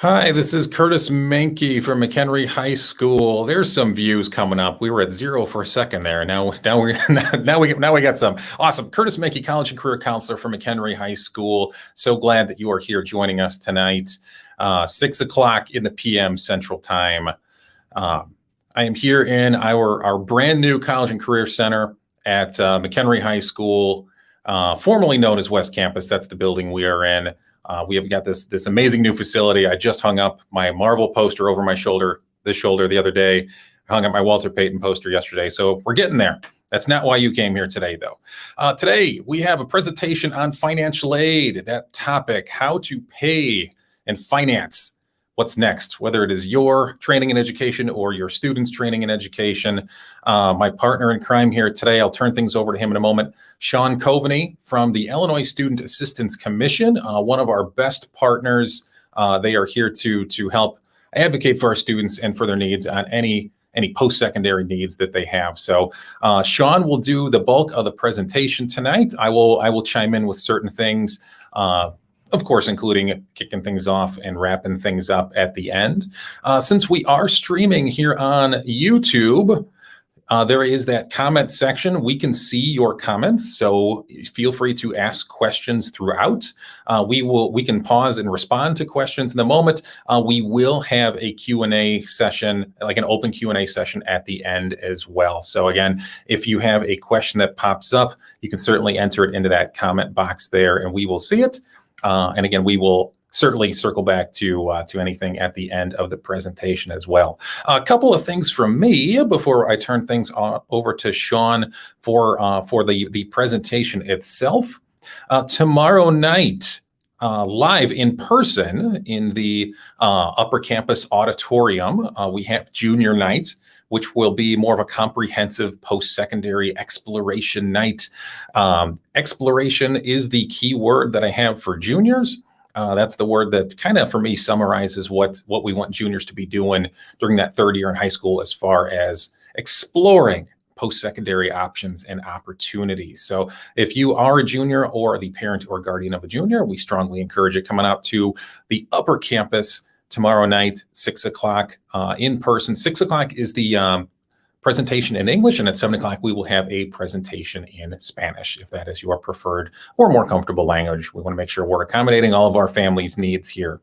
Hi, this is Curtis Menke from McHenry High School. There's some views coming up. We were at zero for a second there. Now we got some. Awesome. Curtis Menke, College and Career Counselor from McHenry High School. So glad that you are here joining us tonight. 6 o'clock in the PM Central Time. I am here in our brand new College and Career Center at McHenry High School, formerly known as West Campus. That's the building we are in. We have got this amazing new facility. I just hung up my Marvel poster over my shoulder the other day. I hung up my Walter Payton poster yesterday. So we're getting there. That's not why you came here today, though. Today, we have a presentation on financial aid. That topic, how to pay and finance what's next, whether it is your training and education or your students' training and education. My partner in crime here today, I'll turn things over to him in a moment, Sean Coveney from the Illinois Student Assistance Commission, one of our best partners. They are here to help advocate for our students and for their needs on any post-secondary needs that they have. So Sean will do the bulk of the presentation tonight. I will chime in with certain things, of course, including kicking things off and wrapping things up at the end. Since we are streaming here on YouTube, there is that comment section. We can see your comments, so feel free to ask questions throughout. We can pause and respond to questions in the moment. We will have a Q&A session, like an open Q&A session at the end as well. So again, if you have a question that pops up, you can certainly enter it into that comment box there, and we will see it. And again, we will certainly circle back to anything at the end of the presentation as well. A couple of things from me before I turn things over to Sean for the presentation itself. Tomorrow night, live in person in the Upper Campus Auditorium, we have junior night, which will be more of a comprehensive post-secondary exploration night. Exploration is the key word that I have for juniors. That's the word that kind of, for me, summarizes what we want juniors to be doing during that third year in high school as far as exploring post-secondary options and opportunities. So if you are a junior or the parent or guardian of a junior, we strongly encourage it coming out to the Upper Campus tomorrow night, 6 o'clock in person. 6 o'clock is the presentation in English, and at 7 o'clock we will have a presentation in Spanish, if that is your preferred or more comfortable language. We want to make sure we're accommodating all of our families' needs here.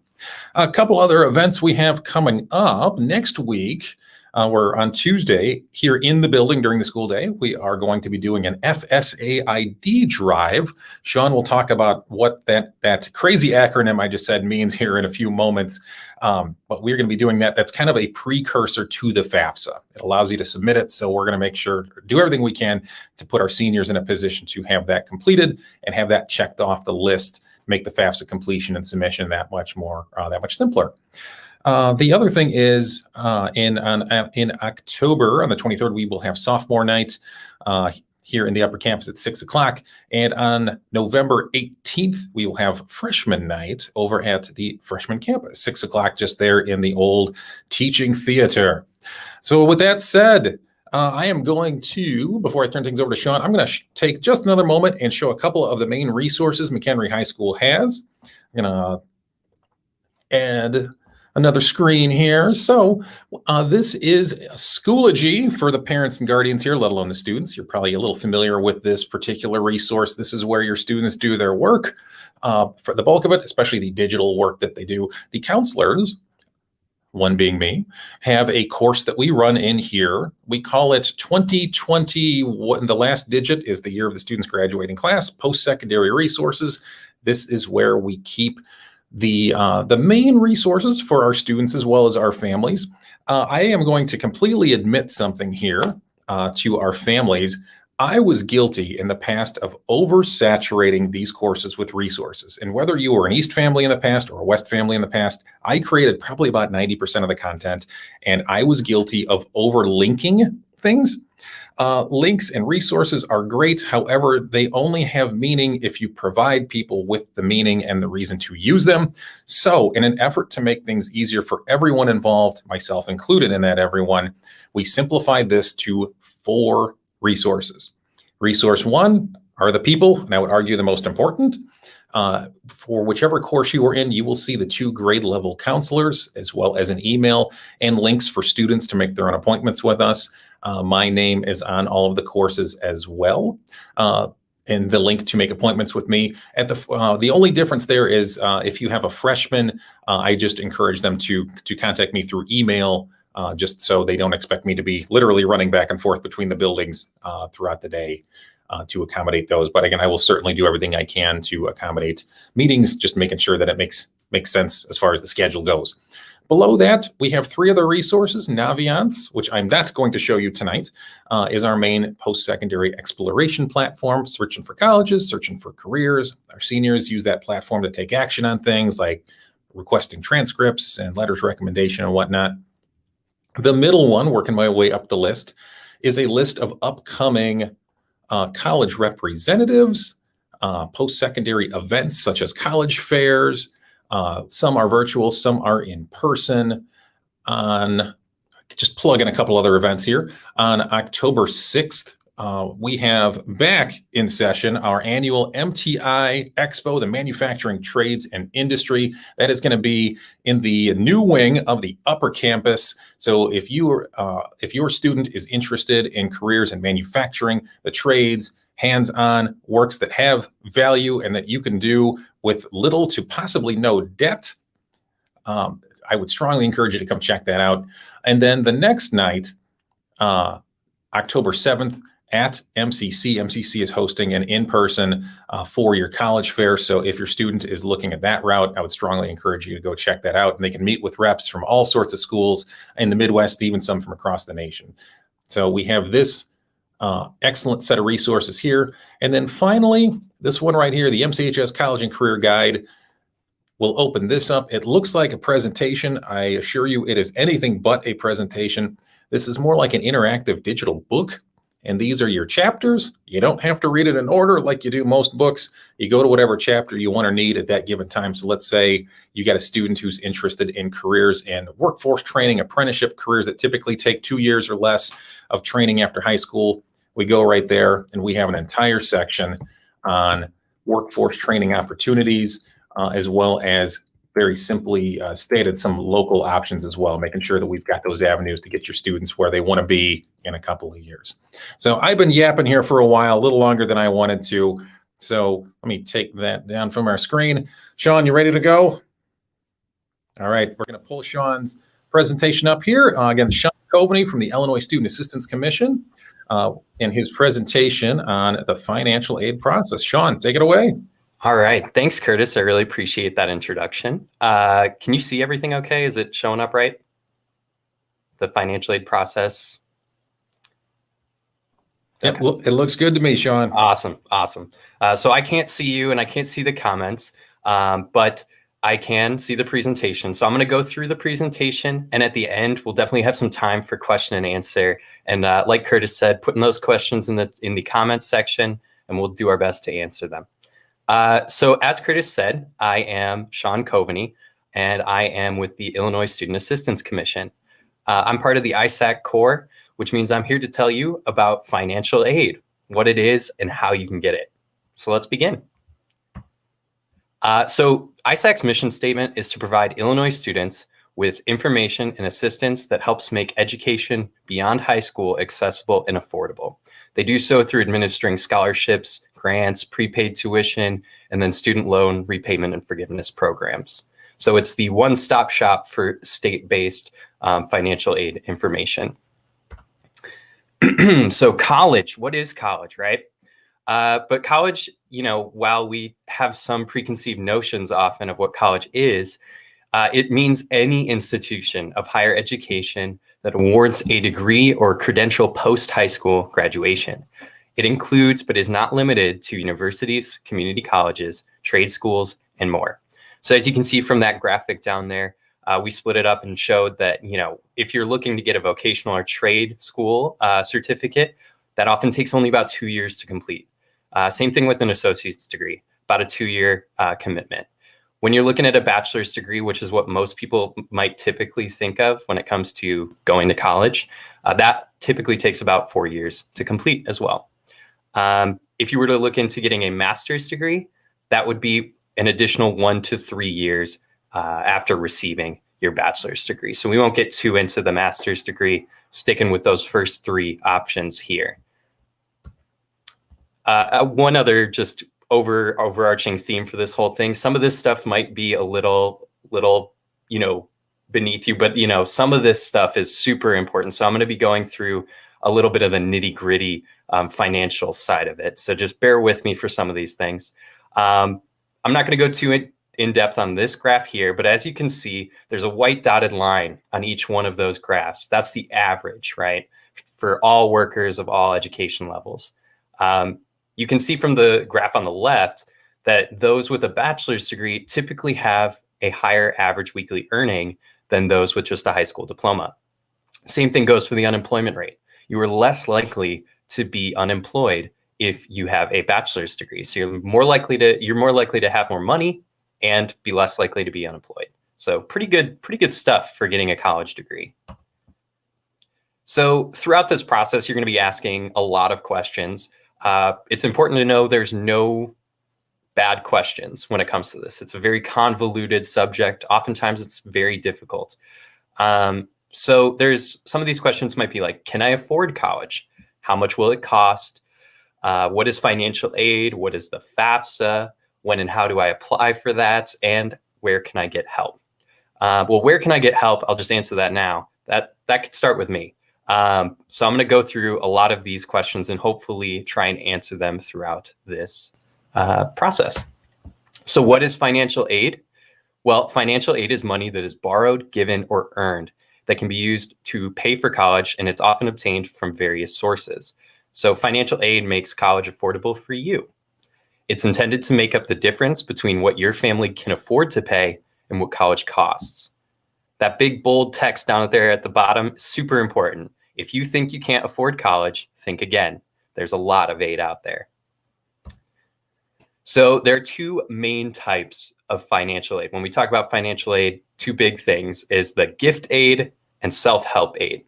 A couple other events we have coming up next week. We're on Tuesday here in the building during the school day. We are going to be doing an FSA ID drive. Sean will talk about what that crazy acronym I just said means here in a few moments. But we're going to be doing that. That's kind of a precursor to the FAFSA. It allows you to submit it. So we're going to make sure, do everything we can to put our seniors in a position to have that completed and have that checked off the list, make the FAFSA completion and submission that much simpler. The other thing is in October, on the 23rd, we will have sophomore night here in the Upper Campus at 6 o'clock. And on November 18th, we will have freshman night over at the freshman campus, 6 o'clock, just there in the old teaching theater. So with that said, I am going to, before I turn things over to Sean, I'm going to take just another moment and show a couple of the main resources McHenry High School has. I'm going to add another screen here. So this is Schoology for the parents and guardians here, let alone the students. You're probably a little familiar with this particular resource. This is where your students do their work for the bulk of it, especially the digital work that they do. The counselors, one being me, have a course that we run in here. We call it 2020. The last digit is the year of the student's graduating class, post-secondary resources. This is where we keep the main resources for our students as well as our families. I am going to completely admit something here to our families. I was guilty in the past of oversaturating these courses with resources. And whether you were an East family in the past or a West family in the past, I created probably about 90% of the content, and I was guilty of overlinking things. Links and resources are great. However, they only have meaning if you provide people with the meaning and the reason to use them. So in an effort to make things easier for everyone involved, myself included in that everyone, we simplified this to 4 resources. Resource 1 are the people, and I would argue the most important. For whichever course you are in, you will see the 2 grade level counselors, as well as an email and links for students to make their own appointments with us. My name is on all of the courses as well. And the link to make appointments with me. The only difference there is if you have a freshman, I just encourage them to contact me through email, just so they don't expect me to be literally running back and forth between the buildings throughout the day to accommodate those. But again, I will certainly do everything I can to accommodate meetings, just making sure that it makes sense as far as the schedule goes. Below that, we have 3 other resources. Naviance, which I'm not going to show you tonight, is our main post-secondary exploration platform, searching for colleges, searching for careers. Our seniors use that platform to take action on things like requesting transcripts and letters of recommendation and whatnot. The middle one, working my way up the list, is a list of upcoming college representatives, post-secondary events such as college fairs. Some are virtual, some are in person. Just plug in a couple other events here. On October 6th, we have back in session our annual MTI Expo, the Manufacturing Trades and Industry. That is going to be in the new wing of the upper campus. So if your student is interested in careers in manufacturing, the trades, hands-on works that have value and that you can do with little to possibly no debt, I would strongly encourage you to come check that out. And then the next night, October 7th, at MCC. MCC is hosting an in-person 4-year college fair. So if your student is looking at that route, I would strongly encourage you to go check that out. And they can meet with reps from all sorts of schools in the Midwest, even some from across the nation. So we have this excellent set of resources here. And then finally, this one right here, the MCHS College and Career Guide. We'll open this up. It looks like a presentation. I assure you it is anything but a presentation. This is more like an interactive digital book. And these are your chapters. You don't have to read it in order like you do most books. You go to whatever chapter you want or need at that given time. So let's say you got a student who's interested in careers and workforce training, apprenticeship careers that typically take 2 years or less of training after high school. We go right there and we have an entire section on workforce training opportunities, as well as very simply stated some local options as well, making sure that we've got those avenues to get your students where they want to be in a couple of years. So I've been yapping here for a while, a little longer than I wanted to. So let me take that down from our screen. Sean, you ready to go? All right, we're going to pull Sean's presentation up here. Again, Sean Coveney from the Illinois Student Assistance Commission in his presentation on the financial aid process. Sean, take it away. All right. Thanks, Curtis. I really appreciate that introduction. Can you see everything okay? Is it showing up right? The financial aid process? Yep, it looks good to me, Sean. Awesome. Awesome. So I can't see you and I can't see the comments, but I can see the presentation. So I'm going to go through the presentation, and at the end, we'll definitely have some time for question and answer. And like Curtis said, put in those questions in the comments section, and we'll do our best to answer them. So as Curtis said, I am Sean Coveney, and I am with the Illinois Student Assistance Commission. I'm part of the ISAC Corps, which means I'm here to tell you about financial aid, what it is, and how you can get it. So let's begin. So ISAC's mission statement is to provide Illinois students with information and assistance that helps make education beyond high school accessible and affordable. They do so through administering scholarships, grants, prepaid tuition, and then student loan repayment and forgiveness programs. So it's the one-stop shop for state-based financial aid information. So college, what is college, right? But college, you know, while we have some preconceived notions often of what college is, it means any institution of higher education that awards a degree or credential post-high school graduation. It includes, but is not limited to, universities, community colleges, trade schools, and more. So as you can see from that graphic down there, we split it up and showed that, you know, if you're looking to get a vocational or trade school certificate, that often takes only about 2 years to complete. Same thing with an associate's degree, about a 2-year commitment. When you're looking at a bachelor's degree, which is what most people might typically think of when it comes to going to college, that typically takes about 4 years to complete as well. If you were to look into getting a master's degree, that would be an additional 1 to 3 years after receiving your bachelor's degree. So we won't get too into the master's degree, sticking with those first 3 options here. One other just overarching theme for this whole thing. Some of this stuff might be a little, beneath you, but some of this stuff is super important. So I'm going to be going through a little bit of the nitty gritty financial side of it. So just bear with me for some of these things. I'm not going to go too in depth on this graph here, but as you can see, there's a white dotted line on each one of those graphs. That's the average, right? For all workers of all education levels. You can see from the graph on the left that those with a bachelor's degree typically have a higher average weekly earning than those with just a high school diploma. Same thing goes for the unemployment rate. You are less likely to be unemployed if you have a bachelor's degree. So you're more likely to have more money and be less likely to be unemployed. So pretty good stuff for getting a college degree. So throughout this process, you're going to be asking a lot of questions. It's important to know there's no bad questions when it comes to this. It's a very convoluted subject. Oftentimes it's very difficult. So there's some of these questions might be like, can I afford college? How much will it cost? What is financial aid? What is the FAFSA? When and how do I apply for that? And where can I get help? Well, where can I get help? I'll just answer that now. That could start with me. So I'm going to go through a lot of these questions and hopefully try and answer them throughout this process. So what is financial aid? Well, financial aid is money that is borrowed, given, or earned that can be used to pay for college, and it's often obtained from various sources. So financial aid makes college affordable for you. It's intended to make up the difference between what your family can afford to pay and what college costs. That big bold text down there at the bottom is super important. If you think you can't afford college, think again. There's a lot of aid out there. So there are 2 main types of financial aid. When we talk about financial aid, 2 big things is the gift aid and self-help aid.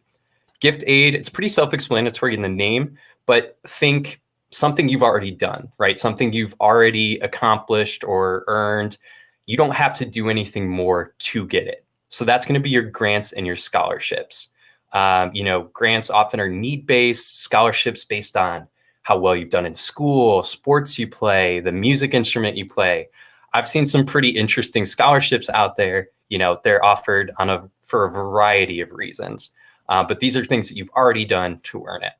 Gift aid, it's pretty self-explanatory in the name, but think something you've already done, right? Something you've already accomplished or earned. You don't have to do anything more to get it. So that's going to be your grants and your scholarships. Grants often are need-based, scholarships based on how well you've done in school, sports you play, the music instrument you play. I've seen some pretty interesting scholarships out there. They're offered for a variety of reasons. But these are things that you've already done to earn it.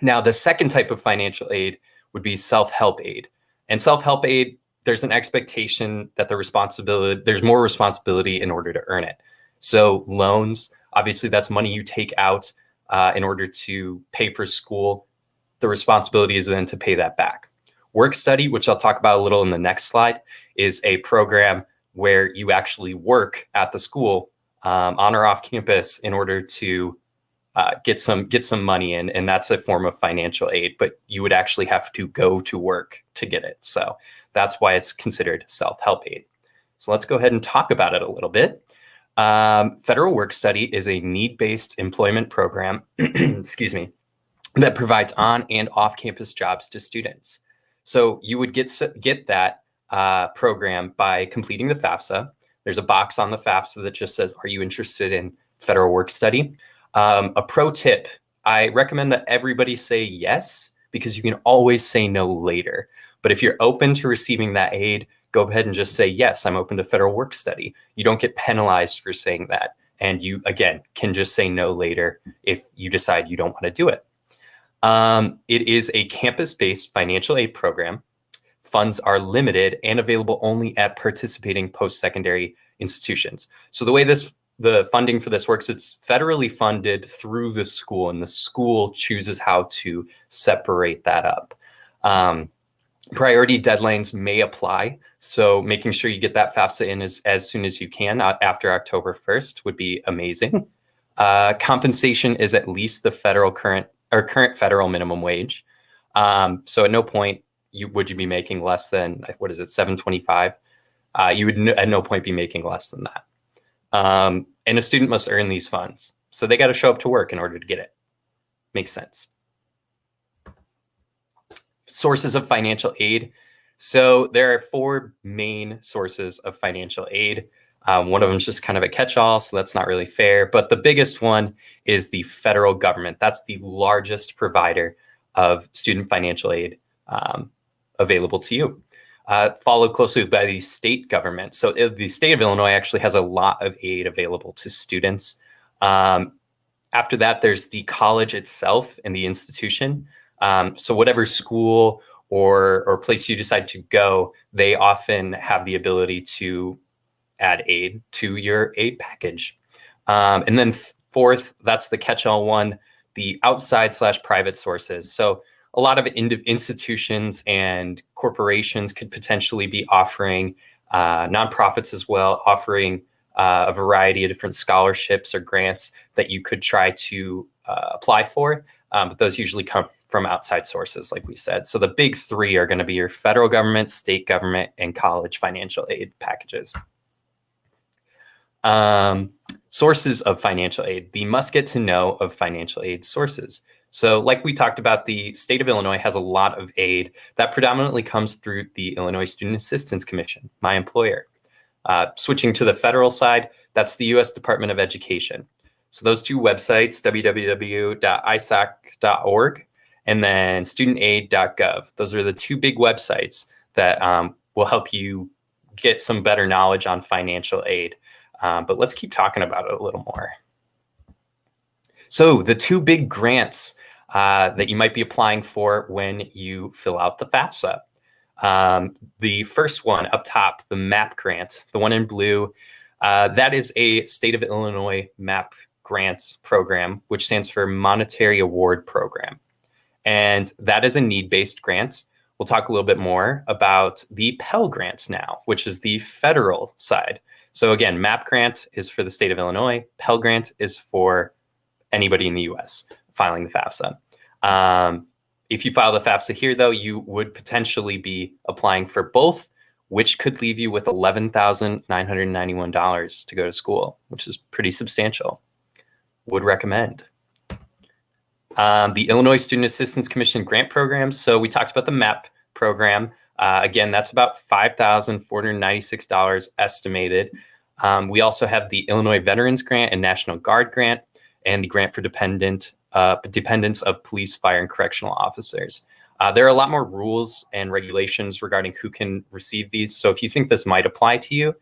Now, the second type of financial aid would be self-help aid. And self-help aid, there's an expectation that there's more responsibility in order to earn it. So loans, obviously that's money you take out in order to pay for school. The responsibility is then to pay that back. Work study, which I'll talk about a little in the next slide, is a program where you actually work at the school on or off campus in order to get some money in, and that's a form of financial aid, but you would actually have to go to work to get it. So that's why it's considered self-help aid. So let's go ahead and talk about it a little bit. Federal Work Study is a need-based employment program, excuse me, that provides on and off-campus jobs to students. So you would get that program by completing the FAFSA. There's a box on the FAFSA that just says, are you interested in federal work study? A pro tip, I recommend that everybody say yes, because you can always say no later. But if you're open to receiving that aid, go ahead and just say, yes, I'm open to federal work study. You don't get penalized for saying that. And you, again, can just say no later if you decide you don't want to do it. It is a campus-based financial aid program. Funds are limited and available only at participating post-secondary institutions. So the way the funding for this works, it's federally funded through the school, and the school chooses how to separate that up. Priority deadlines may apply, so making sure you get that FAFSA in as soon as you can after October 1st would be amazing. Compensation is at least the current federal minimum wage. So at no point would you be making less than, what is it, $7.25? You would at no point be making less than that. And a student must earn these funds. So they got to show up to work in order to get it. Makes sense. Sources of financial aid. So there are four main sources of financial aid. One of them is just kind of a catch-all, so that's not really fair. But the biggest one is the federal government. That's the largest provider of student financial aid available to you. Followed closely by the state government. So the state of Illinois actually has a lot of aid available to students. After that, there's the college itself and the institution. So whatever school or place you decide to go, they often have the ability to add aid to your aid package. And then fourth, that's the catch-all one, the outside/private sources. So a lot of institutions and corporations could potentially be offering, nonprofits as well, offering a variety of different scholarships or grants that you could try to apply for. But those usually come from outside sources, like we said. So the big three are going to be your federal government, state government, and college financial aid packages. Sources of financial aid, the must get to know of financial aid sources. So like we talked about, the state of Illinois has a lot of aid that predominantly comes through the Illinois Student Assistance Commission, my employer. Switching to the federal side, that's the U.S. Department of Education. So those two websites, www.isac.org and then studentaid.gov. Those are the two big websites that will help you get some better knowledge on financial aid. But let's keep talking about it a little more. So the two big grants that you might be applying for when you fill out the FAFSA. The first one up top, the MAP grant, the one in blue, that is a state of Illinois MAP grants program, which stands for Monetary Award Program. And that is a need-based grant. We'll talk a little bit more about the Pell Grants now, which is the federal side. So again, MAP grant is for the state of Illinois. Pell Grant is for anybody in the US filing the FAFSA. If you file the FAFSA here, though, you would potentially be applying for both, which could leave you with $11,991 to go to school, which is pretty substantial. Would recommend. The Illinois Student Assistance Commission grant program. So we talked about the MAP program. Again, that's about $5,496 estimated. We also have the Illinois Veterans Grant and National Guard Grant, and the grant for dependents of police, fire, and correctional officers. There are a lot more rules and regulations regarding who can receive these. So if you think this might apply to you,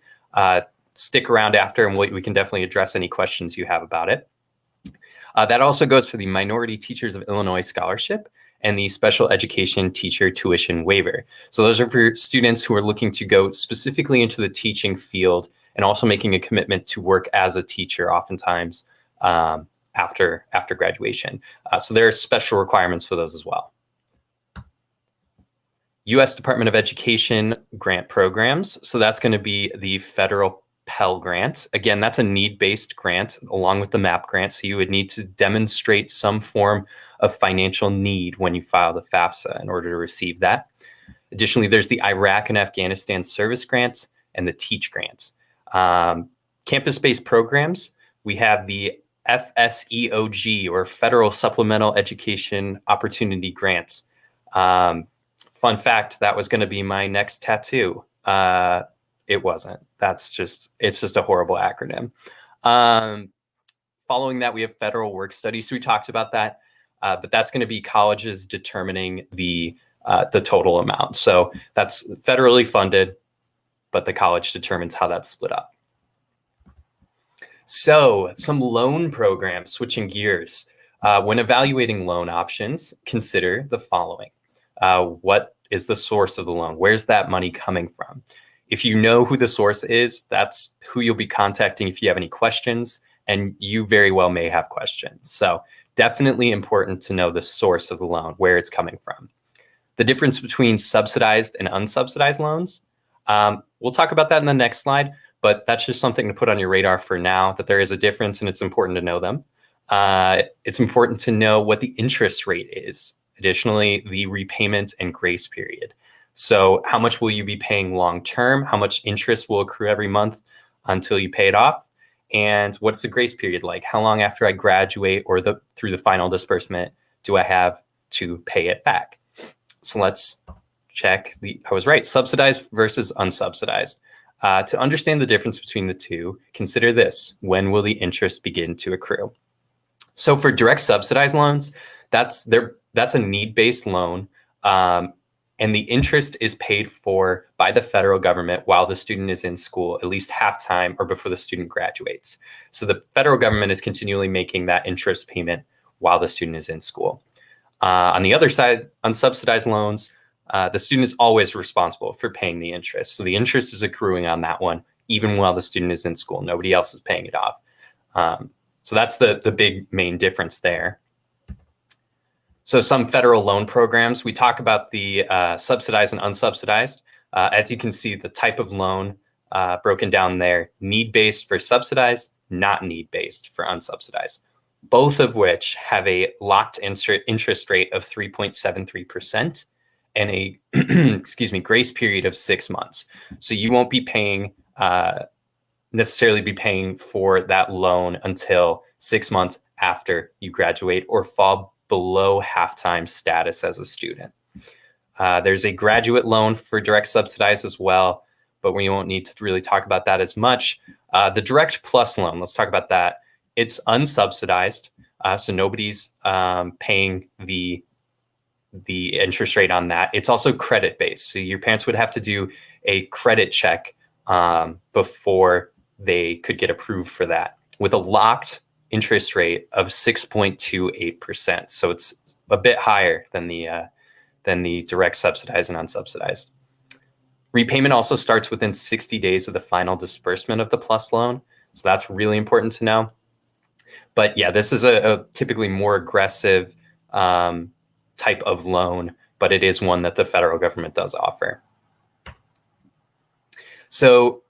stick around after and we can definitely address any questions you have about it. That also goes for the Minority Teachers of Illinois Scholarship and the Special Education Teacher Tuition Waiver. So those are for students who are looking to go specifically into the teaching field and also making a commitment to work as a teacher oftentimes after graduation. So there are special requirements for those as well. U.S. Department of Education grant programs. So that's going to be the federal Pell Grant. Again, that's a need-based grant along with the MAP grant. So you would need to demonstrate some form of financial need when you file the FAFSA in order to receive that. Additionally, there's the Iraq and Afghanistan Service Grants and the TEACH grants. Campus-based programs, we have the FSEOG, or Federal Supplemental Education Opportunity Grants. Fun fact, that was going to be my next tattoo. It wasn't. It's just a horrible acronym. Following that, we have federal work study. So we talked about that, but that's going to be colleges determining the total amount. So that's federally funded, but the college determines how that's split up. So some loan programs, switching gears. When evaluating loan options, consider the following. What is the source of the loan? Where's that money coming from? If you know who the source is, that's who you'll be contacting if you have any questions, and you very well may have questions. So definitely important to know the source of the loan, where it's coming from. The difference between subsidized and unsubsidized loans. We'll talk about that in the next slide, but that's just something to put on your radar for now, that there is a difference and it's important to know them. It's important to know what the interest rate is. Additionally, the repayment and grace period. So how much will you be paying long-term? How much interest will accrue every month until you pay it off? And what's the grace period like? How long after I graduate or through the final disbursement do I have to pay it back? So let's check I was right, subsidized versus unsubsidized. To understand the difference between the two, consider this: when will the interest begin to accrue? So for direct subsidized loans, that's a need-based loan, and the interest is paid for by the federal government while the student is in school, at least half-time or before the student graduates. So the federal government is continually making that interest payment while the student is in school. On the other side, unsubsidized loans, the student is always responsible for paying the interest. So the interest is accruing on that one, even while the student is in school. Nobody else is paying it off. So that's the big main difference there. So some federal loan programs, we talk about the subsidized and unsubsidized. As you can see, the type of loan broken down there: need-based for subsidized, not need-based for unsubsidized, both of which have a locked interest rate of 3.73% and a excuse me, grace period of 6 months. So you won't be paying necessarily be paying for that loan until 6 months after you graduate or fall below half-time status as a student. There's a graduate loan for direct subsidized as well, but we won't need to really talk about that as much. The direct plus loan, let's talk about that. It's unsubsidized, so nobody's paying the interest rate on that. It's also credit-based, so your parents would have to do a credit check before they could get approved for that, with a locked interest rate of 6.28%. So it's a bit higher than the direct subsidized and unsubsidized. Repayment also starts within 60 days of the final disbursement of the plus loan. So that's really important to know. But yeah, this is a typically more aggressive type of loan, but it is one that the federal government does offer. So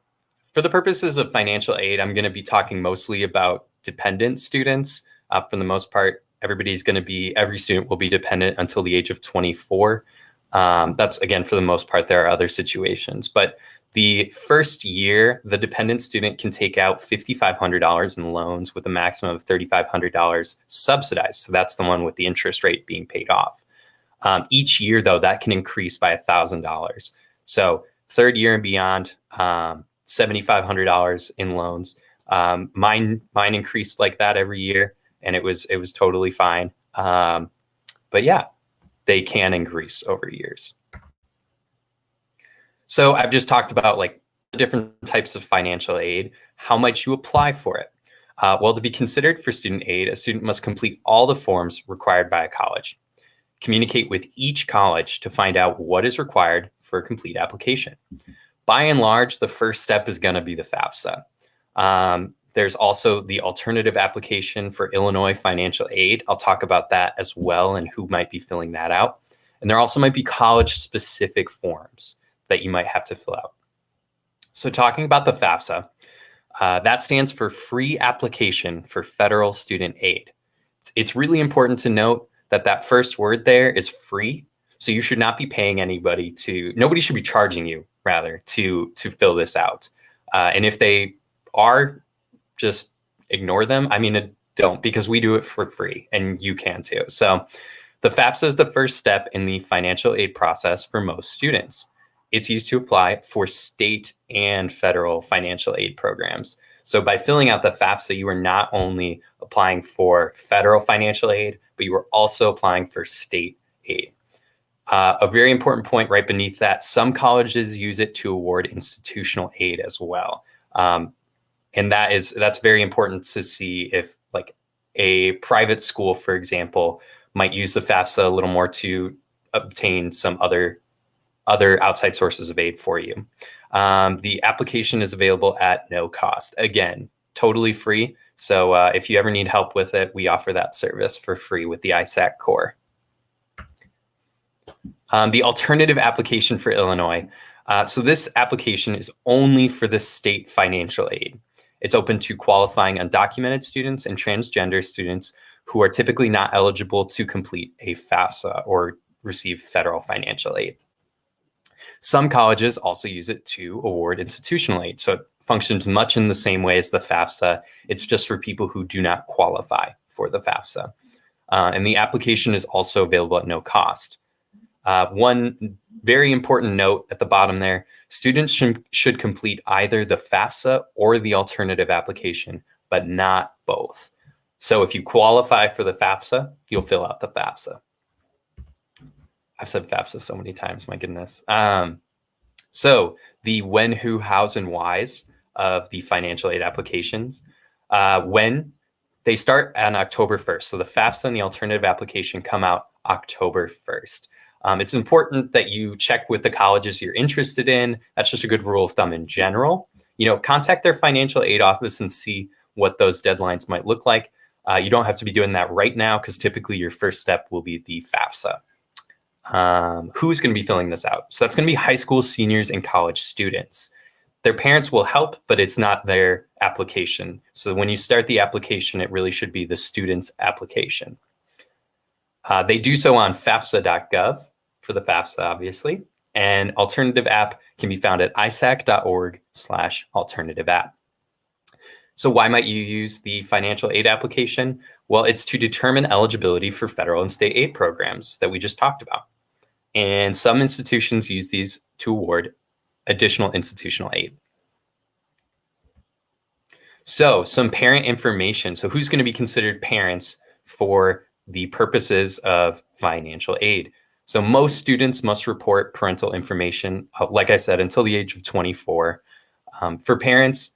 for the purposes of financial aid, I'm going to be talking mostly about dependent students. For the most part, every student will be dependent until the age of 24. That's, again, for the most part. There are other situations, but the first year, the dependent student can take out $5,500 in loans with a maximum of $3,500 subsidized. So that's the one with the interest rate being paid off. Each year, though, that can increase by $1,000. So third year and beyond, $7,500 in loans. Mine increased like that every year, and it was totally fine. But yeah, they can increase over years. So I've just talked about like the different types of financial aid. How might you apply for it? Well, to be considered for student aid, a student must complete all the forms required by a college. Communicate with each college to find out what is required for a complete application. By and large, the first step is going to be the FAFSA. There's also the alternative application for Illinois financial aid. I'll talk about that as well and who might be filling that out. And there also might be college-specific forms that you might have to fill out. So talking about the FAFSA, that stands for Free Application for Federal Student Aid. It's really important to note that that first word there is free. So you should not be paying nobody should be charging you, rather, to fill this out. And if they are, just ignore them. I mean, don't, because we do it for free and you can too. So the FAFSA is the first step in the financial aid process for most students. It's used to apply for state and federal financial aid programs. So by filling out the FAFSA, you are not only applying for federal financial aid, but you are also applying for state aid. A very important point right beneath that, some colleges use it to award institutional aid as well. And that's very important to see if like a private school, for example, might use the FAFSA a little more to obtain some other outside sources of aid for you. The application is available at no cost. Again, totally free. So if you ever need help with it, we offer that service for free with the ISAC core. The alternative application for Illinois. So this application is only for the state financial aid. It's open to qualifying undocumented students and transgender students who are typically not eligible to complete a FAFSA or receive federal financial aid. Some colleges also use it to award institutional aid. So it functions much in the same way as the FAFSA. It's just for people who do not qualify for the FAFSA. And the application is also available at no cost. One very important note at the bottom there, students should complete either the FAFSA or the alternative application, but not both. So if you qualify for the FAFSA, you'll fill out the FAFSA. I've said FAFSA so many times, my goodness. So the when, who, hows, and whys of the financial aid applications, when they start on October 1st. So the FAFSA and the alternative application come out October 1st. It's important that you check with the colleges you're interested in. That's just a good rule of thumb in general. Contact their financial aid office and see what those deadlines might look like. You don't have to be doing that right now because typically your first step will be the FAFSA. Who's going to be filling this out? So that's going to be high school seniors and college students. Their parents will help, but it's not their application. So when you start the application, it really should be the student's application. They do so on FAFSA.gov for the FAFSA, obviously. And alternative app can be found at isac.org/alternative app. So why might you use the financial aid application? Well, it's to determine eligibility for federal and state aid programs that we just talked about. And some institutions use these to award additional institutional aid. So some parent information. So who's going to be considered parents for the purposes of financial aid? So most students must report parental information, like I said, until the age of 24. For parents,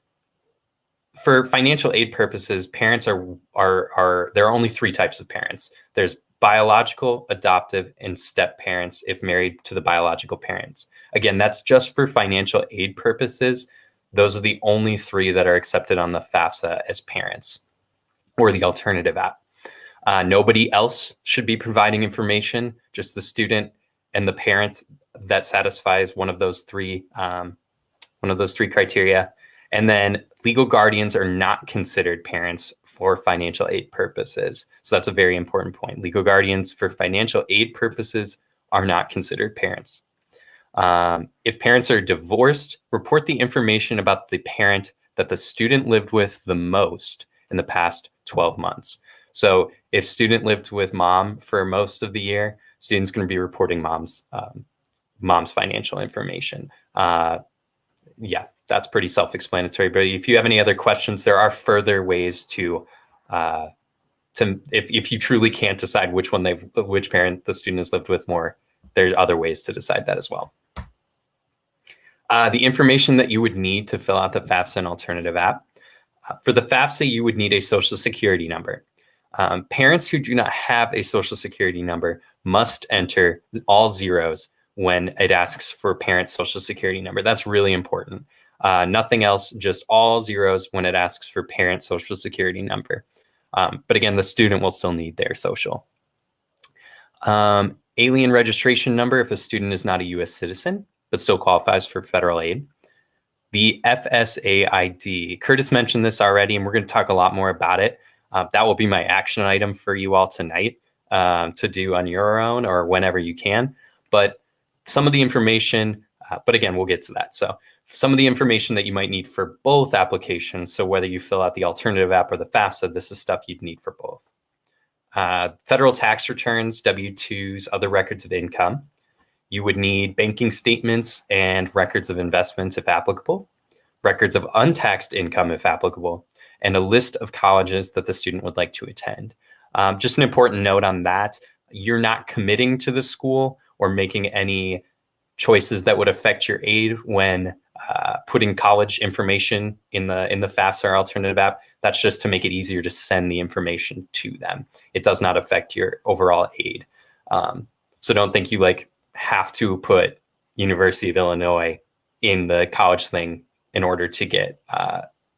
for financial aid purposes, parents there are only three types of parents. There's biological, adoptive, and step parents if married to the biological parents. Again, that's just for financial aid purposes. Those are the only three that are accepted on the FAFSA as parents or the alternative app. Nobody else should be providing information, just the student and the parents that satisfies one of those three criteria. And then legal guardians are not considered parents for financial aid purposes. So that's a very important point. Legal guardians for financial aid purposes are not considered parents. If parents are divorced, report the information about the parent that the student lived with the most in the past 12 months. So if student lived with mom for most of the year, student's going to be reporting mom's financial information. Yeah, that's pretty self-explanatory. But if you have any other questions, there are further ways to if you truly can't decide which parent the student has lived with more, there's other ways to decide that as well. The information that you would need to fill out the FAFSA and alternative app. For the FAFSA, you would need a social security number. Parents who do not have a social security number must enter all zeros when it asks for parent social security number. That's really important. Nothing else, just all zeros when it asks for parent social security number. But again, the student will still need their social. Alien registration number if a student is not a U.S. citizen, but still qualifies for federal aid. The FSA ID. Curtis mentioned this already, and we're going to talk a lot more about it. That will be my action item for you all tonight to do on your own or whenever you can. But some of the information, but again, we'll get to that. So some of the information that you might need for both applications. So whether you fill out the alternative app or the FAFSA, this is stuff you'd need for both. Federal tax returns, W-2s, other records of income. You would need banking statements and records of investments if applicable, records of untaxed income if applicable, and a list of colleges that the student would like to attend. Just an important note on that, you're not committing to the school or making any choices that would affect your aid when putting college information in the FAFSA or alternative app. That's just to make it easier to send the information to them. It does not affect your overall aid. So don't think you have to put University of Illinois in the college thing in order to get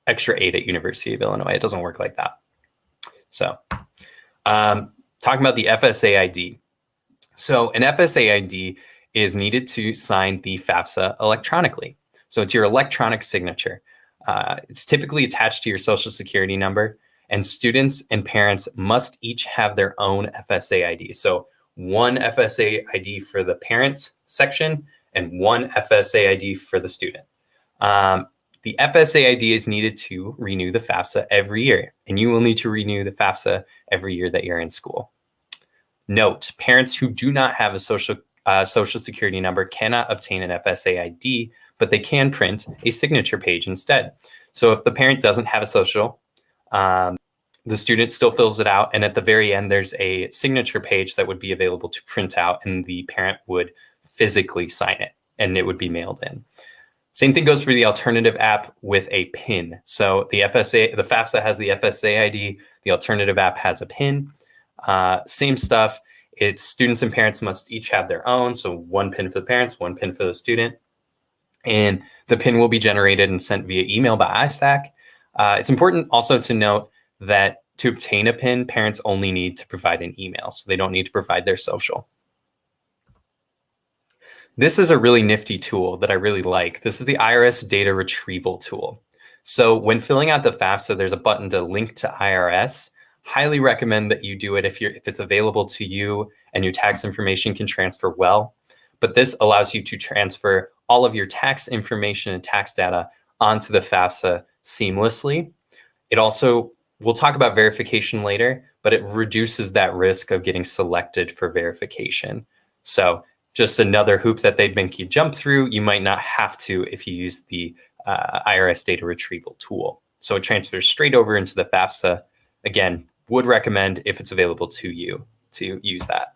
extra aid at University of Illinois. It doesn't work like that. So talking about the FSA ID. So an FSA ID is needed to sign the FAFSA electronically. So it's your electronic signature. It's typically attached to your social security number, and students and parents must each have their own FSA ID. So one FSA ID for the parents section and one FSA ID for the student. The FSA ID is needed to renew the FAFSA every year, and you will need to renew the FAFSA every year that you're in school. Note, parents who do not have a social social security number cannot obtain an FSA ID, but they can print a signature page instead. So if the parent doesn't have a social, the student still fills it out, and at the very end, there's a signature page that would be available to print out, and the parent would physically sign it, and it would be mailed in. Same thing goes for the alternative app with a PIN. So the FAFSA has the FSA ID, the alternative app has a PIN. Same stuff. It's students and parents must each have their own. So one PIN for the parents, one PIN for the student. And the PIN will be generated and sent via email by ISAC. It's important also to note that to obtain a PIN, parents only need to provide an email, so they don't need to provide their social. This is a really nifty tool that I really like. This is the IRS data retrieval tool. So when filling out the FAFSA, there's a button to link to IRS. Highly recommend that you do it if it's available to you and your tax information can transfer well. But this allows you to transfer all of your tax information and tax data onto the FAFSA seamlessly. It also, we'll talk about verification later, but it reduces that risk of getting selected for verification. So just another hoop that they'd make you jump through. You might not have to if you use the IRS data retrieval tool. So it transfers straight over into the FAFSA. Again, would recommend if it's available to you to use that.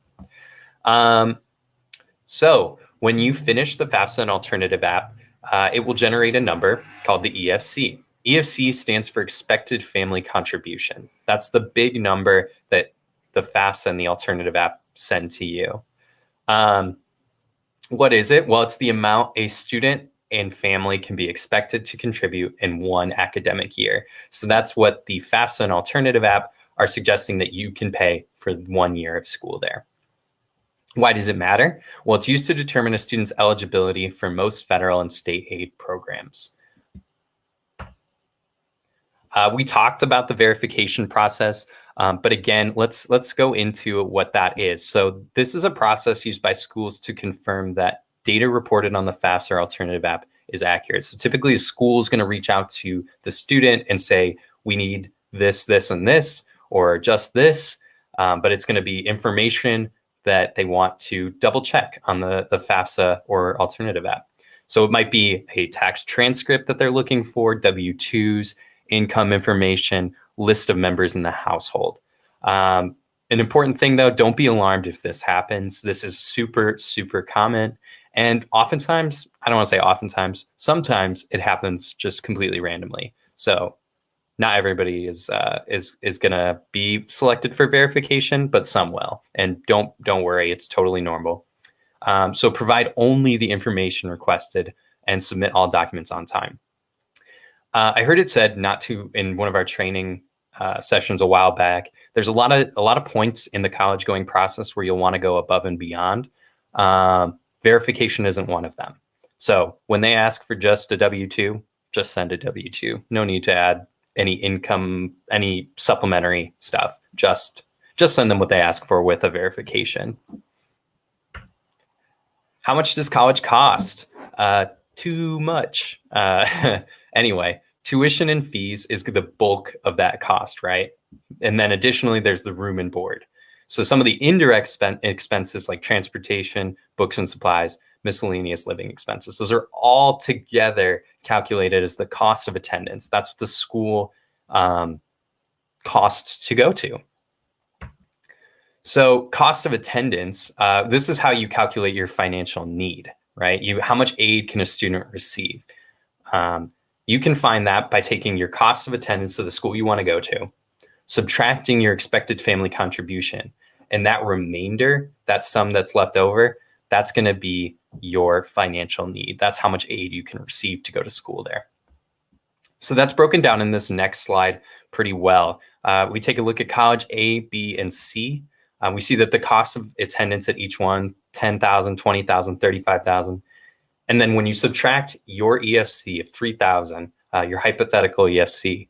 So when you finish the FAFSA and alternative app, it will generate a number called the EFC. EFC stands for expected family contribution. That's the big number that the FAFSA and the alternative app send to you. What is it? Well, it's the amount a student and family can be expected to contribute in one academic year. So that's what the FAFSA and alternative app are suggesting that you can pay for 1 year of school there. Why does it matter? Well, it's used to determine a student's eligibility for most federal and state aid programs. We talked about the verification process, but again, let's go into what that is. So this is a process used by schools to confirm that data reported on the FAFSA or alternative app is accurate. So typically a school is going to reach out to the student and say, we need this, this, and this, or just this, but it's going to be information that they want to double check on the FAFSA or alternative app. So it might be a tax transcript that they're looking for, W-2s, income information, list of members in the household. An important thing though, don't be alarmed if this happens. This is super, super common. And oftentimes, I don't want to say oftentimes, sometimes it happens just completely randomly. So not everybody is gonna be selected for verification, but some will. And don't worry, it's totally normal. So provide only the information requested and submit all documents on time. I heard it said not to in one of our training sessions a while back. There's a lot of points in the college going process where you'll want to go above and beyond. Verification isn't one of them. So when they ask for just a W-2, just send a W-2. No need to add any income, any supplementary stuff. Just send them what they ask for with a verification. How much does college cost? Too much. Anyway, tuition and fees is the bulk of that cost, right? And then additionally, there's the room and board. So some of the indirect expenses like transportation, books and supplies, miscellaneous living expenses, those are all together calculated as the cost of attendance. That's what the school costs to go to. So cost of attendance, this is how you calculate your financial need, right? How much aid can a student receive? You can find that by taking your cost of attendance to the school you want to go to, subtracting your expected family contribution, and that remainder, that sum that's left over, that's going to be your financial need. That's how much aid you can receive to go to school there. So that's broken down in this next slide pretty well. We take a look at college A, B, and C. We see that the cost of attendance at each one, $10,000, $20,000, $35,000. And then when you subtract your EFC of $3,000, your hypothetical EFC,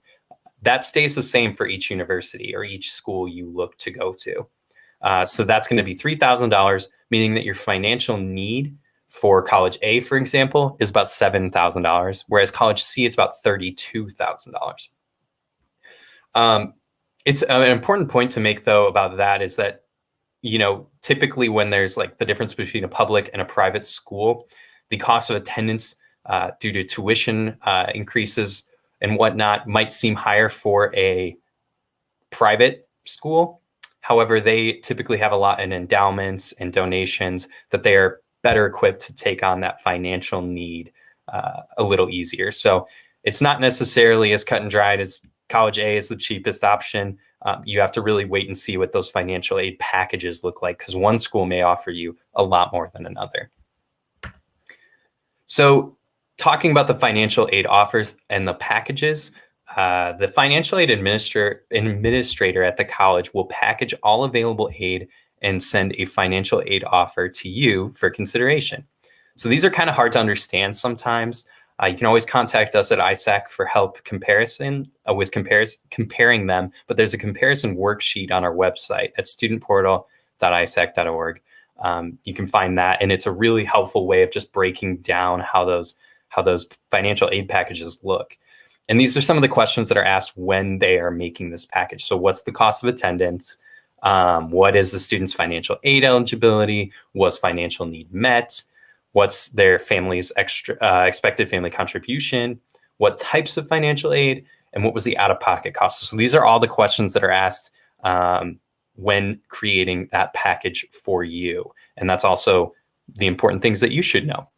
that stays the same for each university or each school you look to go to. So that's going to be $3,000, meaning that your financial need for college A, for example, is about $7,000, whereas college C, it's about $32,000. It's an important point to make, though, about that is that, typically when there's like the difference between a public and a private school, the cost of attendance due to tuition increases and whatnot might seem higher for a private school. However, they typically have a lot in endowments and donations that they are better equipped to take on that financial need a little easier. So it's not necessarily as cut and dried as college A is the cheapest option. You have to really wait and see what those financial aid packages look like, because one school may offer you a lot more than another. So talking about the financial aid offers and the packages, the financial aid administrator at the college will package all available aid and send a financial aid offer to you for consideration. So these are kind of hard to understand sometimes. You can always contact us at ISAC for help with comparing them, but there's a comparison worksheet on our website at studentportal.isac.org. You can find that, and it's a really helpful way of just breaking down how those financial aid packages look. And these are some of the questions that are asked when they are making this package. So what's the cost of attendance? What is the student's financial aid eligibility? Was financial need met? What's their family's expected family contribution? What types of financial aid? And what was the out-of-pocket cost? So these are all the questions that are asked when creating that package for you. And that's also the important things that you should know.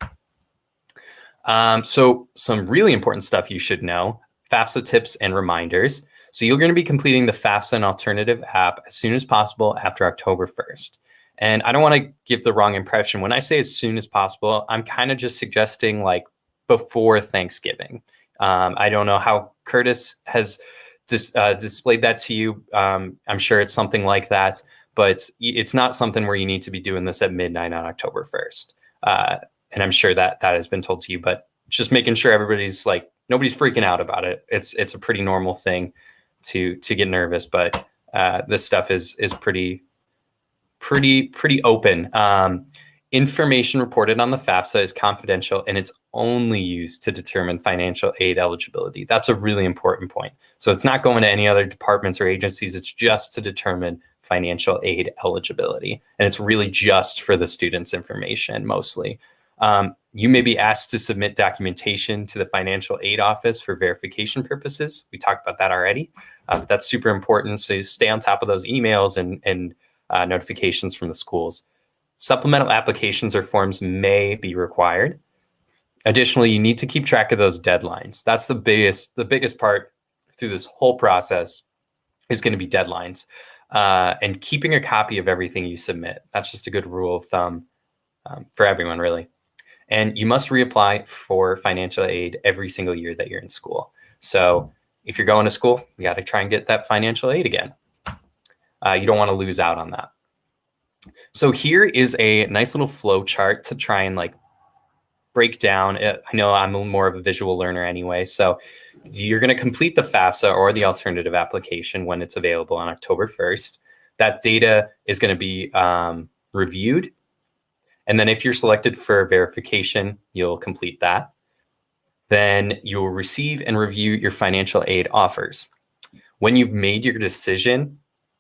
So some really important stuff you should know: FAFSA tips and reminders. So you're going to be completing the FAFSA and alternative app as soon as possible after October 1st. And I don't want to give the wrong impression. When I say as soon as possible, I'm kind of just suggesting like before Thanksgiving. I don't know how Curtis has displayed that to you. I'm sure it's something like that, but it's not something where you need to be doing this at midnight on October 1st. And I'm sure that has been told to you, but just making sure everybody's like, nobody's freaking out about it. It's a pretty normal thing to get nervous, but this stuff is pretty open. Information reported on the FAFSA is confidential, and it's only used to determine financial aid eligibility. That's a really important point. So it's not going to any other departments or agencies. It's just to determine financial aid eligibility. And it's really just for the student's information mostly. You may be asked to submit documentation to the financial aid office for verification purposes. We talked about that already, but that's super important. So you stay on top of those emails and notifications from the schools. Supplemental applications or forms may be required. Additionally, you need to keep track of those deadlines. That's the biggest part through this whole process is going to be deadlines, and keeping a copy of everything you submit. That's just a good rule of thumb for everyone, really. And you must reapply for financial aid every single year that you're in school. So if you're going to school, you got to try and get that financial aid again. You don't want to lose out on that. So here is a nice little flow chart to try and like break down. I know I'm more of a visual learner anyway. So you're going to complete the FAFSA or the alternative application when it's available on October 1st. That data is going to be reviewed. And then if you're selected for verification, you'll complete that. Then you'll receive and review your financial aid offers. When you've made your decision,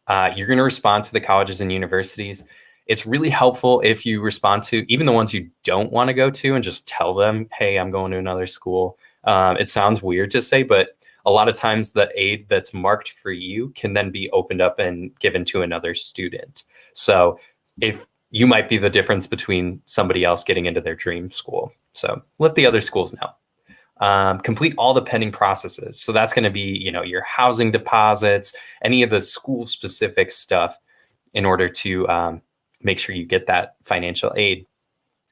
you're going to respond to the colleges and universities. It's really helpful if you respond to even the ones you don't want to go to and just tell them, hey, I'm going to another school. It sounds weird to say, but a lot of times the aid that's marked for you can then be opened up and given to another student. So if you might be the difference between somebody else getting into their dream school. So let the other schools know. Complete all the pending processes. So that's going to be, your housing deposits, any of the school specific stuff in order to make sure you get that financial aid.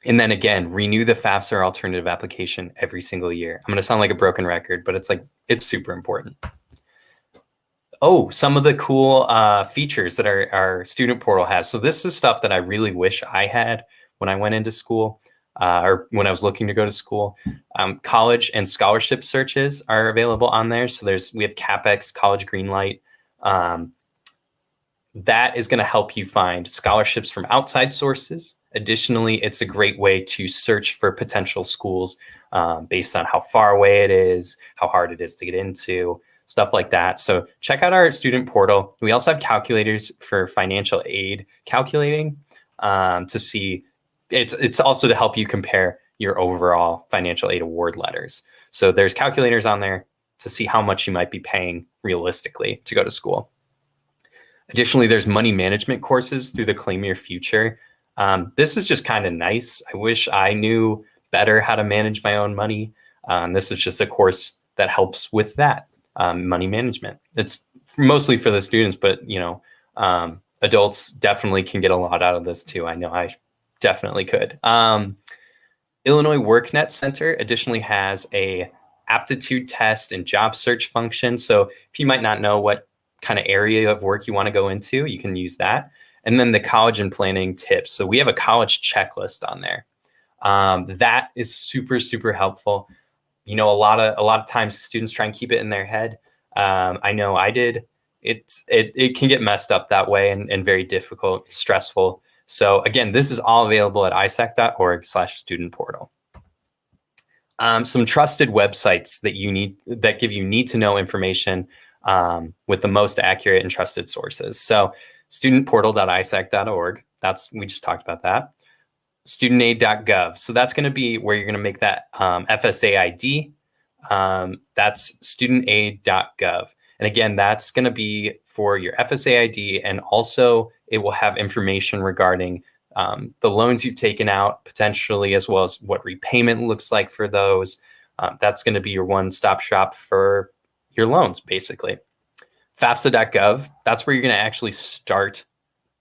And then again, renew the FAFSA or alternative application every single year. I'm going to sound like a broken record, but it's super important. Oh, some of the cool features that our student portal has. So this is stuff that I really wish I had when I went into school or when I was looking to go to school. College and scholarship searches are available on there. So we have CapEx, College Greenlight. That is going to help you find scholarships from outside sources. Additionally, it's a great way to search for potential schools based on how far away it is, how hard it is to get into. stuff like that. So check out our student portal. We also have calculators for financial aid calculating to see. It's also to help you compare your overall financial aid award letters. So there's calculators on there to see how much you might be paying realistically to go to school. Additionally, there's money management courses through the Claim Your Future. This is just kind of nice. I wish I knew better how to manage my own money. This is just a course that helps with that money management. It's mostly for the students, but adults definitely can get a lot out of this too. I know I definitely could. Illinois WorkNet Center additionally has a aptitude test and job search function. So if you might not know what kind of area of work you want to go into, you can use that. And then the college and planning tips. So we have a college checklist on there. That is super, super helpful. A lot of times students try and keep it in their head. I know I did. It can get messed up that way and very difficult, stressful. So again, this is all available at isac.org/student portal. Some trusted websites that give you need to know information with the most accurate and trusted sources. So studentportal.isac.org. We just talked about that. Studentaid.gov. So that's going to be where you're going to make that FSA ID. That's studentaid.gov. And again, that's going to be for your FSA ID, and also it will have information regarding the loans you've taken out potentially, as well as what repayment looks like for those. That's going to be your one-stop shop for your loans, basically. FAFSA.gov, that's where you're going to actually start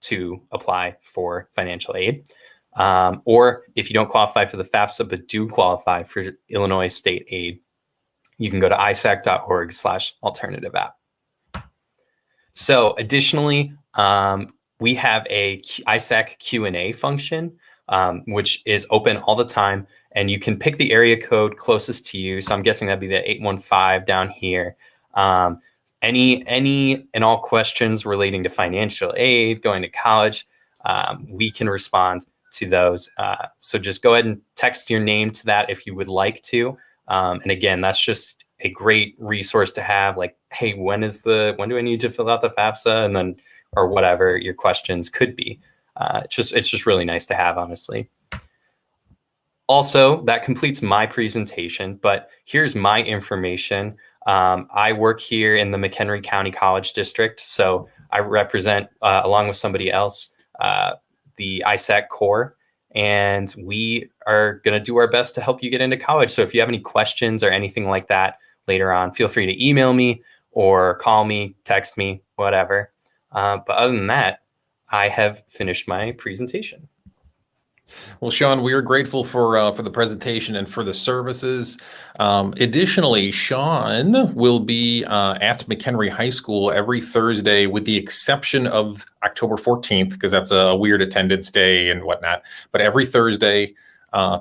to apply for financial aid. Or if you don't qualify for the FAFSA, but do qualify for Illinois state aid, you can go to isac.org/alternative app. So additionally, we have a ISAC Q&A function, which is open all the time, and you can pick the area code closest to you. So I'm guessing that'd be the 815 down here. Any and all questions relating to financial aid, going to college, we can respond to those. So just go ahead and text your name to that if you would like to. And again, that's just a great resource to have. Like, hey, when do I need to fill out the FAFSA? And then, or whatever your questions could be. It's just really nice to have, honestly. Also, that completes my presentation, but here's my information. I work here in the McHenry County College District, so I represent, along with somebody else, the ISAC Corps, and we are going to do our best to help you get into college. So if you have any questions or anything like that later on, feel free to email me or call me, text me, whatever. But other than that, I have finished my presentation. Well, Sean, we are grateful for the presentation and for the services. Additionally, Sean will be at McHenry High School every Thursday, with the exception of October 14th, because that's a weird attendance day and whatnot. But every Thursday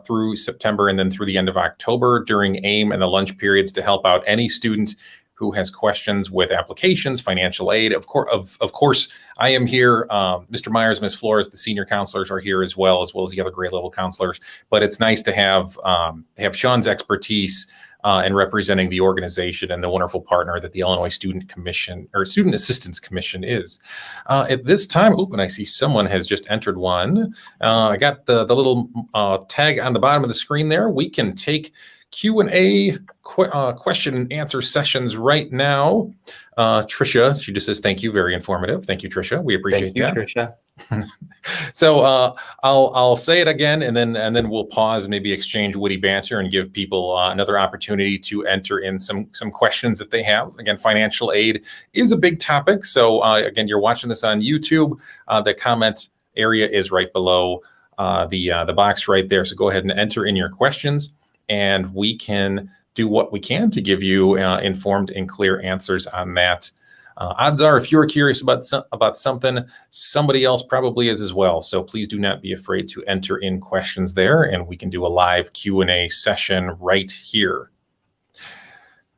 through September, and then through the end of October during AIM and the lunch periods, to help out any student who has questions with applications, financial aid. Of course, I am here. Mr. Myers, Ms. Flores, the senior counselors are here as well as the other grade level counselors. But it's nice to have Sean's expertise in representing the organization and the wonderful partner that the Illinois Student Commission, or Student Assistance Commission, is. At this time, and I see someone has just entered one. I got the little tag on the bottom of the screen there. We can take Q&A question and answer sessions right now. Trisha, she just says, thank you, very informative. Thank you, Trisha. We appreciate that. Thank you, Trisha. So I'll say it again, and then we'll pause, maybe exchange witty banter, and give people another opportunity to enter in some questions that they have. Again, financial aid is a big topic. So again, you're watching this on YouTube. The comment area is right below the box right there. So go ahead and enter in your questions, and we can do what we can to give you informed and clear answers on that. Odds are, if you're curious about something, somebody else probably is as well. So please do not be afraid to enter in questions there, and we can do a live Q&A session right here.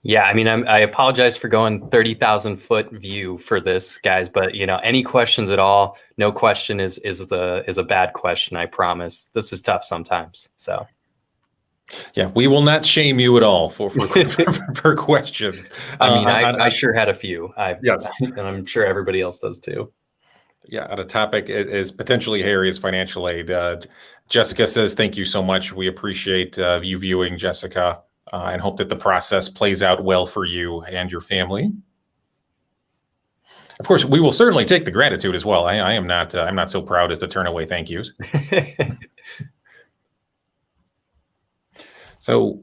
Yeah, I mean, I apologize for going 30,000 foot view for this, guys, but any questions at all, no question is a bad question. I promise. This is tough sometimes. So. Yeah, we will not shame you at all for questions. I mean, I sure had a few. Yes. And I'm sure everybody else does too. Yeah, on a topic is potentially hairy as financial aid. Jessica says, thank you so much. We appreciate you viewing, Jessica, and hope that the process plays out well for you and your family. Of course, we will certainly take the gratitude as well. I am not I'm not so proud as to turn away thank yous. So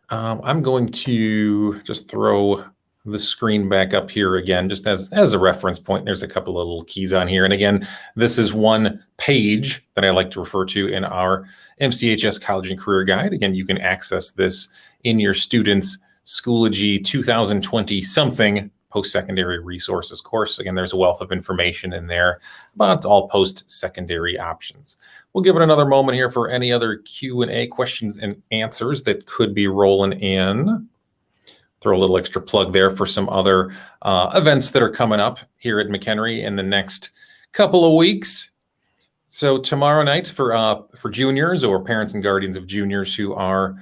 I'm going to just throw the screen back up here again, just as a reference point. There's a couple of little keys on here. And again, this is one page that I like to refer to in our MCHS College and Career Guide. Again, you can access this in your students' Schoology 2020 something post-secondary resources course. Again, there's a wealth of information in there about all post-secondary options. We'll give it another moment here for any other Q&A questions and answers that could be rolling in. Throw a little extra plug there for some other events that are coming up here at McHenry in the next couple of weeks. So tomorrow night for juniors or parents and guardians of juniors who are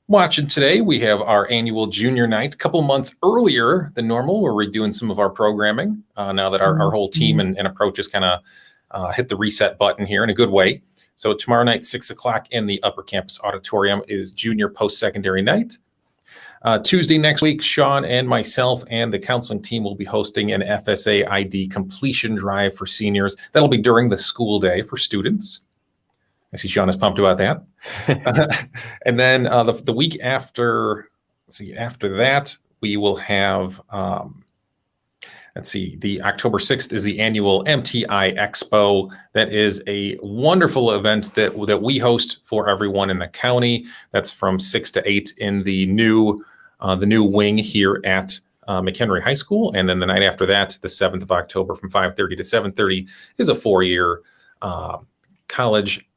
watching today, we have our annual junior night a couple months earlier than normal, where we're doing some of our programming now that our whole team and approach has kind of hit the reset button here in a good way. So tomorrow night, 6 o'clock in the Upper Campus Auditorium is junior post-secondary night. Tuesday next week, Sean and myself and the counseling team will be hosting an FSA ID completion drive for seniors. That'll be during the school day for students. I see Sean is pumped about that. And then the week after, after that, we will have, the October 6th is the annual MTI Expo. That is a wonderful event that we host for everyone in the county. That's from 6 to 8 in the new wing here at McHenry High School. And then the night after that, the 7th of October from 5:30 to 7:30 is a 4-year college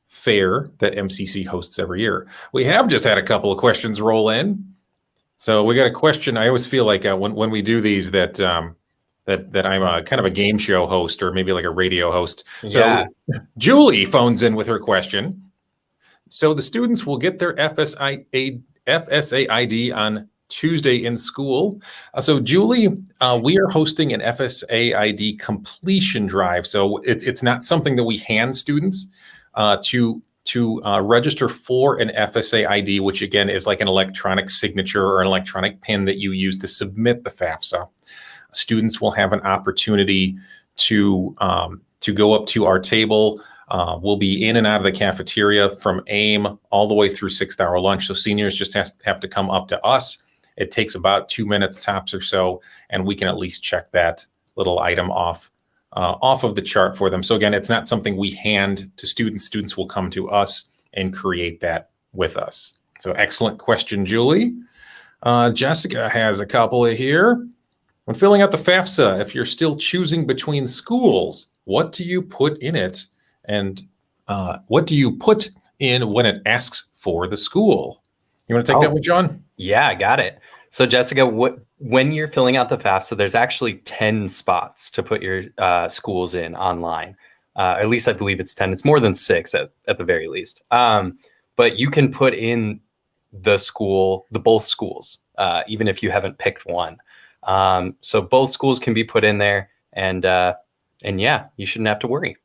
fair that MCC hosts every year. We have just had a couple of questions roll in. So we got a question. I always feel like when we do these that I'm a kind of a game show host or maybe like a radio host. So yeah. Julie phones in with her question. So the students will get their FSA ID on Tuesday in school. So Julie, we are hosting an FSA ID completion drive. So it's not something that we hand students to register for an FSA ID, which again is like an electronic signature or an electronic PIN that you use to submit the FAFSA. Students will have an opportunity to go up to our table. We'll be in and out of the cafeteria from AIM all the way through 6th-hour lunch. So seniors just have to come up to us. It takes about 2 minutes tops or so, and we can at least check that little item off of the chart for them. So again, it's not something we hand to students. Students will come to us and create that with us. So excellent question, Julie. Jessica has a couple here. When filling out the FAFSA, if you're still choosing between schools, what do you put in it? And what do you put in when it asks for the school? You want to take that one, John? Yeah, I got it. So Jessica, when you're filling out the FAFSA, there's actually 10 spots to put your schools in online. At least I believe it's 10. It's more than 6 at the very least. But you can put in both schools, even if you haven't picked one. So both schools can be put in there, and yeah, you shouldn't have to worry.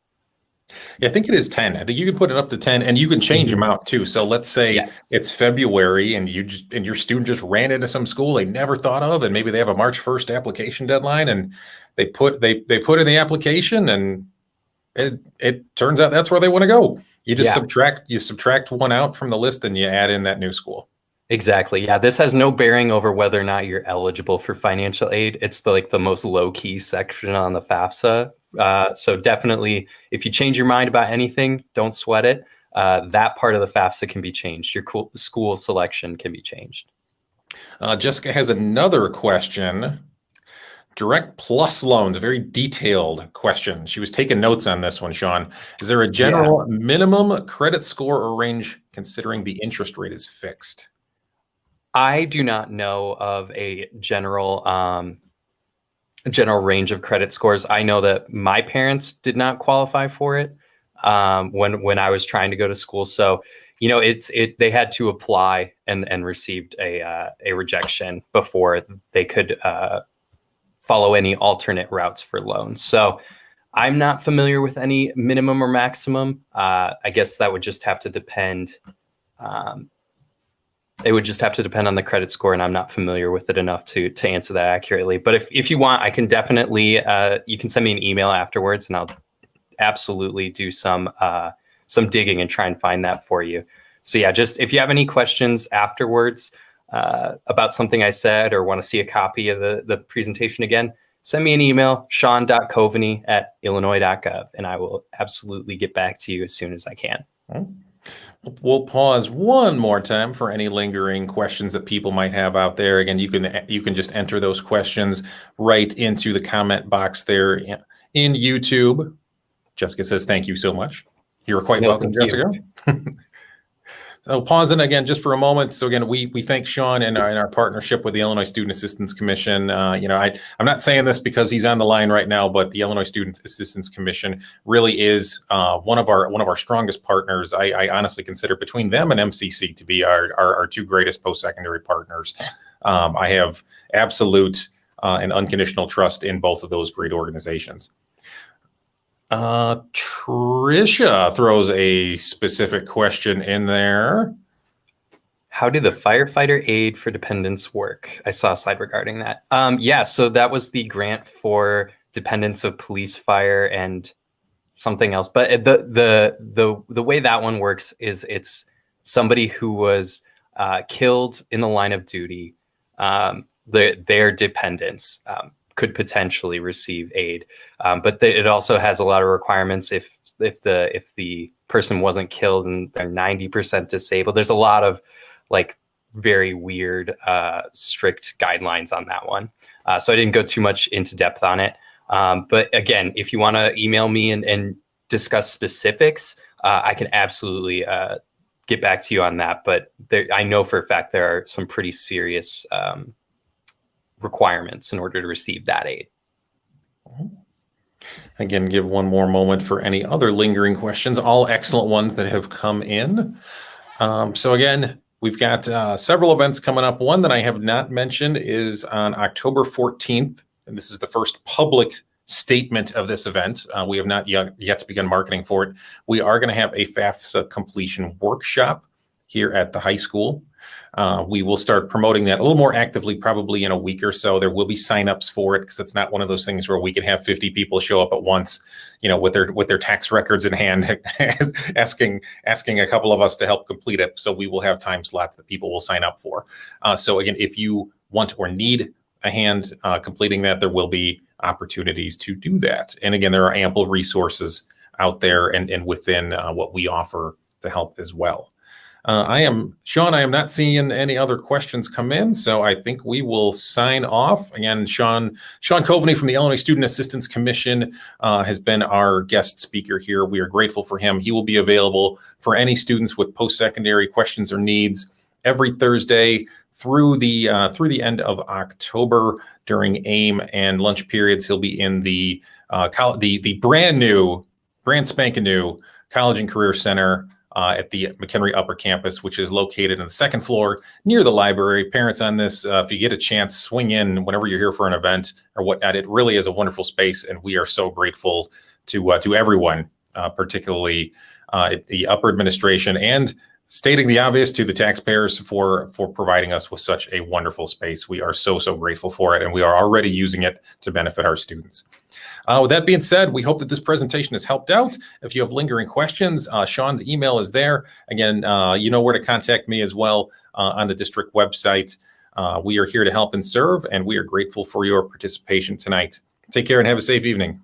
Yeah, I think it is 10. I think you can put it up to 10 and you can change them out too. So let's say it's February and your student just ran into some school they never thought of, and maybe they have a March 1st application deadline, and they put in the application, and it turns out that's where they want to go. You just subtract one out from the list and you add in that new school. Exactly. Yeah, this has no bearing over whether or not you're eligible for financial aid. It's the most low-key section on the FAFSA. So definitely, if you change your mind about anything, don't sweat it. That part of the FAFSA can be changed. Your school selection can be changed. Jessica has another question. Direct plus loans, a very detailed question. She was taking notes on this one, Sean. Is there a general minimum credit score or range considering the interest rate is fixed? I do not know of a general range of credit scores. I know that my parents did not qualify for it when I was trying to go to school. So they had to apply and received a rejection before they could follow any alternate routes for loans. So I'm not familiar with any minimum or maximum. I guess that would just have to depend. It would just have to depend on the credit score, and I'm not familiar with it enough to answer that accurately. But if you want, I can definitely, you can send me an email afterwards, and I'll absolutely do some digging and try and find that for you. So yeah, just if you have any questions afterwards about something I said or want to see a copy of the presentation again, send me an email, sean.coveney@illinois.gov, and I will absolutely get back to you as soon as I can. We'll pause one more time for any lingering questions that people might have out there. Again, you can just enter those questions right into the comment box there in YouTube. Jessica says, thank you so much. You're quite welcome, Jessica. So pausing again just for a moment. So again, we thank Sean and our partnership with the Illinois Student Assistance Commission. I'm not saying this because he's on the line right now, but the Illinois Student Assistance Commission really is one of our strongest partners. I honestly consider between them and MCC to be our two greatest post-secondary partners. I have absolute and unconditional trust in both of those great organizations. Tricia throws a specific question in there. How do the firefighter aid for dependents work? I saw a slide regarding that. Yeah, so that was the grant for dependents of police, fire, and something else. But the way that one works is it's somebody who was killed in the line of duty. Their dependents could potentially receive aid, but it also has a lot of requirements. If the person wasn't killed and they're 90% disabled, there's a lot of very weird, strict guidelines on that one. So I didn't go too much into depth on it. But again, if you want to email me and discuss specifics, I can absolutely get back to you on that. But I know for a fact there are some pretty serious requirements in order to receive that aid. Again, give one more moment for any other lingering questions, all excellent ones that have come in. So again, we've got several events coming up. One that I have not mentioned is on October 14th, and this is the first public statement of this event. We have not yet begun marketing for it. We are going to have a FAFSA completion workshop here at the high school. We will start promoting that a little more actively, probably in a week or so. There will be signups for it because it's not one of those things where we can have 50 people show up at once, with their tax records in hand, asking a couple of us to help complete it. So we will have time slots that people will sign up for. So again, if you want or need a hand completing that, there will be opportunities to do that. And again, there are ample resources out there and within what we offer to help as well. Sean, I am not seeing any other questions come in, so I think we will sign off. Again, Sean Coveney from the Illinois Student Assistance Commission has been our guest speaker here. We are grateful for him. He will be available for any students with post-secondary questions or needs every Thursday through the end of October during AIM and lunch periods. He'll be in the brand spanking new College and Career Center at the McHenry Upper Campus, which is located on the second floor near the library. Parents on this, if you get a chance, swing in whenever you're here for an event or whatnot. It really is a wonderful space, and we are so grateful to everyone, particularly the upper administration, and stating the obvious, to the taxpayers for providing us with such a wonderful space. We are so grateful for it, and we are already using it to benefit our students. With that being said, we hope that this presentation has helped out. If you have lingering questions, Sean's email is there. Again, you know where to contact me as well on the district website. We are here to help and serve, and we are grateful for your participation tonight. Take care and have a safe evening.